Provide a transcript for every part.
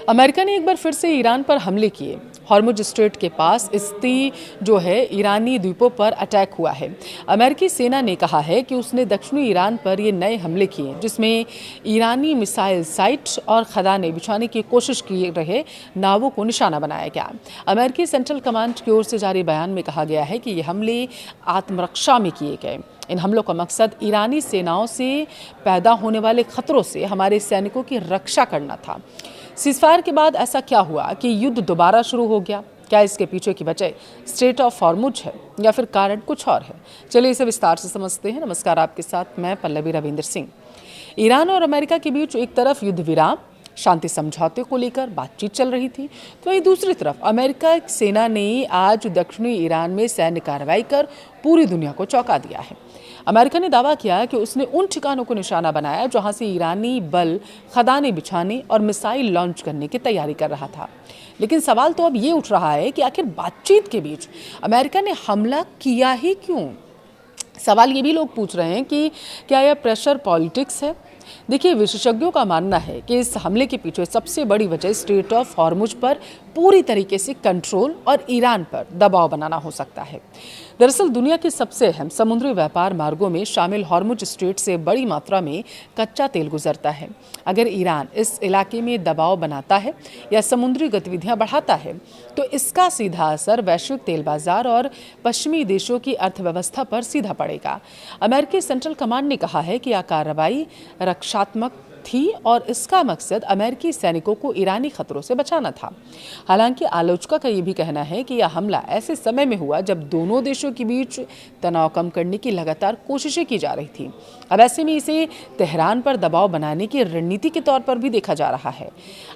America ने एक बार फिर से ईरान पर हमले किए। हॉर्मुज स्ट्रेट के पास स्थित जो है ईरानी द्वीपों पर अटैक हुआ है। अमेरिकी सेना ने कहा है कि उसने दक्षिणी ईरान पर ये नए हमले किए, जिसमें ईरानी मिसाइल साइट और खदानें बिछाने की कोशिश की रहे नावों को निशाना बनाया गया। अमेरिकी सेंट्रल कमांड की ओर से जारी बयान में कहा गया है कि ये हमले आत्मरक्षा में किए गए। इन हमलों का मकसद ईरानी सेनाओं से पैदा होने वाले खतरों से हमारे सैनिकों की रक्षा करना था। सीज़फायर के बाद ऐसा क्या हुआ कि युद्ध दोबारा शुरू हो गया? क्या इसके पीछे की वजह स्ट्रेट ऑफ हॉर्मुज है या फिर कारण कुछ और है? चलिए इसे विस्तार से समझते हैं। नमस्कार, आपके साथ मैं पल्लवी रविंदर सिंह। ईरान और अमेरिका के बीच एक तरफ युद्ध विराम शांति समझौते को लेकर बातचीत चल रही थी, तो वहीं दूसरी तरफ अमेरिका सेना ने आज दक्षिणी ईरान में सैन्य कार्रवाई कर पूरी दुनिया को चौंका दिया है। अमेरिका ने दावा किया कि उसने उन ठिकानों को निशाना बनाया जहां से ईरानी बल खदानें बिछाने और मिसाइल लॉन्च करने की तैयारी कर रहा था। लेकिन सवाल तो अब ये उठ रहा है कि आखिर बातचीत के बीच अमेरिका ने हमला किया ही क्यों? सवाल ये भी लोग पूछ रहे हैं कि क्या यह प्रेशर पॉलिटिक्स है? देखिए, विशेषज्ञों का मानना है कि इस हमले के पीछे सबसे बड़ी वजह स्ट्रेट ऑफ हॉर्मुज पर पूरी तरीके से कंट्रोल और ईरान पर दबाव बनाना हो सकता है। दरअसल दुनिया के सबसे अहम समुद्री व्यापार मार्गों में शामिल हॉर्मुज स्ट्रेट से बड़ी मात्रा में कच्चा तेल गुजरता है। अगर ईरान इस इलाके में दबाव बनाता है या समुद्री गतिविधियां बढ़ाता है, तो इसका सीधा असर वैश्विक तेल बाजार और पश्चिमी देशों की अर्थव्यवस्था पर सीधा पड़ेगा। अमेरिकी सेंट्रल कमांड ने कहा है कि यह कार्रवाई रक्षात्मक थी और इसका मकसद अमेरिकी सैनिकों को ईरानी खतरों से बचाना था। हालांकि आलोचकों का यह भी कहना है कि यह हमला ऐसे समय में हुआ जब दोनों देशों के बीच तनाव कम करने की लगातार कोशिशें की जा रही थी। अब ऐसे में इसे तेहरान पर दबाव बनाने की रणनीति के तौर पर भी देखा जा रहा है।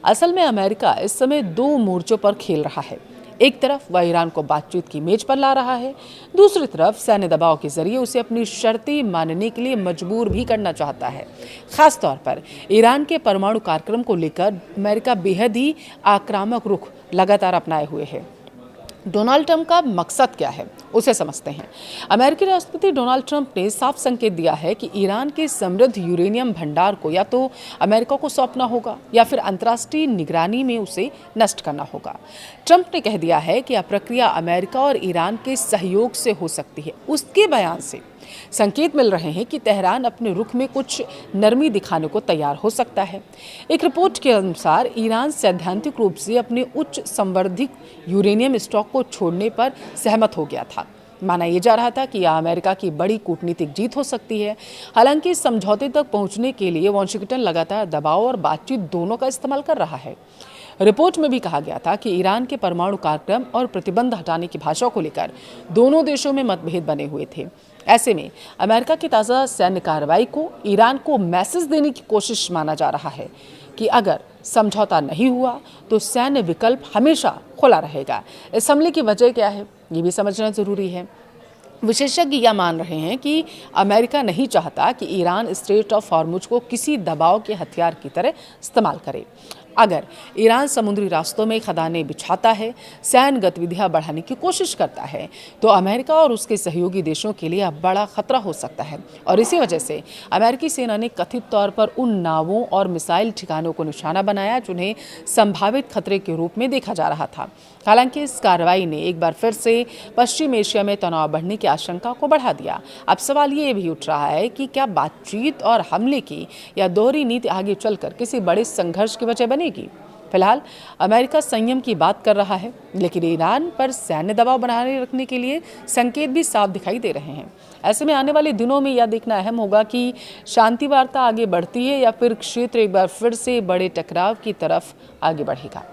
असल में अमेरिका इस समय दो मोर्चों पर खेल रहा है। एक तरफ वह ईरान को बातचीत की मेज पर ला रहा है, दूसरी तरफ सैन्य दबाव के जरिए उसे अपनी शर्तें मानने के लिए मजबूर भी करना चाहता है। खास तौर पर ईरान के परमाणु कार्यक्रम को लेकर अमेरिका बेहद ही आक्रामक रुख लगातार अपनाए हुए है। डोनाल्ड ट्रंप का मकसद क्या है, उसे समझते हैं। अमेरिकी राष्ट्रपति डोनाल्ड ट्रंप ने साफ संकेत दिया है कि ईरान के समृद्ध यूरेनियम भंडार को या तो अमेरिका को सौंपना होगा या फिर अंतर्राष्ट्रीय निगरानी में उसे नष्ट करना होगा। ट्रंप ने कह दिया है कि यह प्रक्रिया अमेरिका और ईरान के सहयोग से हो सकती है। उसके बयान से संकेत मिल रहे हैं कि तेहरान अपने रुख में कुछ नरमी दिखाने को तैयार हो सकता है। एक रिपोर्ट के अनुसार ईरान सैद्धांतिक रूप से अपने उच्च संवर्धित यूरेनियम स्टॉक को छोड़ने पर सहमत हो गया था। माना यह जा रहा था कि यह अमेरिका की बड़ी कूटनीतिक जीत हो सकती है। हालांकि इस समझौते तक पहुंचने के लिए वाशिंगटन लगातार दबाव और बातचीत दोनों का इस्तेमाल कर रहा है। रिपोर्ट में भी कहा गया था कि ईरान के परमाणु कार्यक्रम और प्रतिबंध हटाने की भाषा को लेकर दोनों देशों में मतभेद बने हुए थे। ऐसे में अमेरिका की ताज़ा सैन्य कार्रवाई को ईरान को मैसेज देने की कोशिश माना जा रहा है कि अगर समझौता नहीं हुआ तो सैन्य विकल्प हमेशा खुला रहेगा। इस हमले की वजह क्या है, ये भी समझना जरूरी है। विशेषज्ञ यह मान रहे हैं कि अमेरिका नहीं चाहता कि ईरान स्ट्रेट ऑफ हॉर्मुज को किसी दबाव के हथियार की तरह इस्तेमाल करे। अगर ईरान समुद्री रास्तों में खदानें बिछाता है, सैन्य गतिविधियां बढ़ाने की कोशिश करता है, तो अमेरिका और उसके सहयोगी देशों के लिए बड़ा खतरा हो सकता है। और इसी वजह से अमेरिकी सेना ने कथित तौर पर उन नावों और मिसाइल ठिकानों को निशाना बनाया जिन्हें संभावित खतरे के रूप में देखा जा रहा था। हालांकि इस कार्रवाई ने एक बार फिर से पश्चिम एशिया में तनाव बढ़ने की आशंका को बढ़ा दिया। अब सवाल ये भी उठ रहा है कि क्या बातचीत और हमले की या दोहरी नीति आगे चलकर किसी बड़े संघर्ष की वजह बनेगी? फिलहाल अमेरिका संयम की बात कर रहा है, लेकिन ईरान पर सैन्य दबाव बनाए रखने के लिए संकेत भी साफ दिखाई दे रहे हैं। ऐसे में आने वाले दिनों में यह देखना अहम होगा कि शांति वार्ता आगे बढ़ती है या फिर क्षेत्र एक बार फिर से बड़े टकराव की तरफ आगे बढ़ेगा।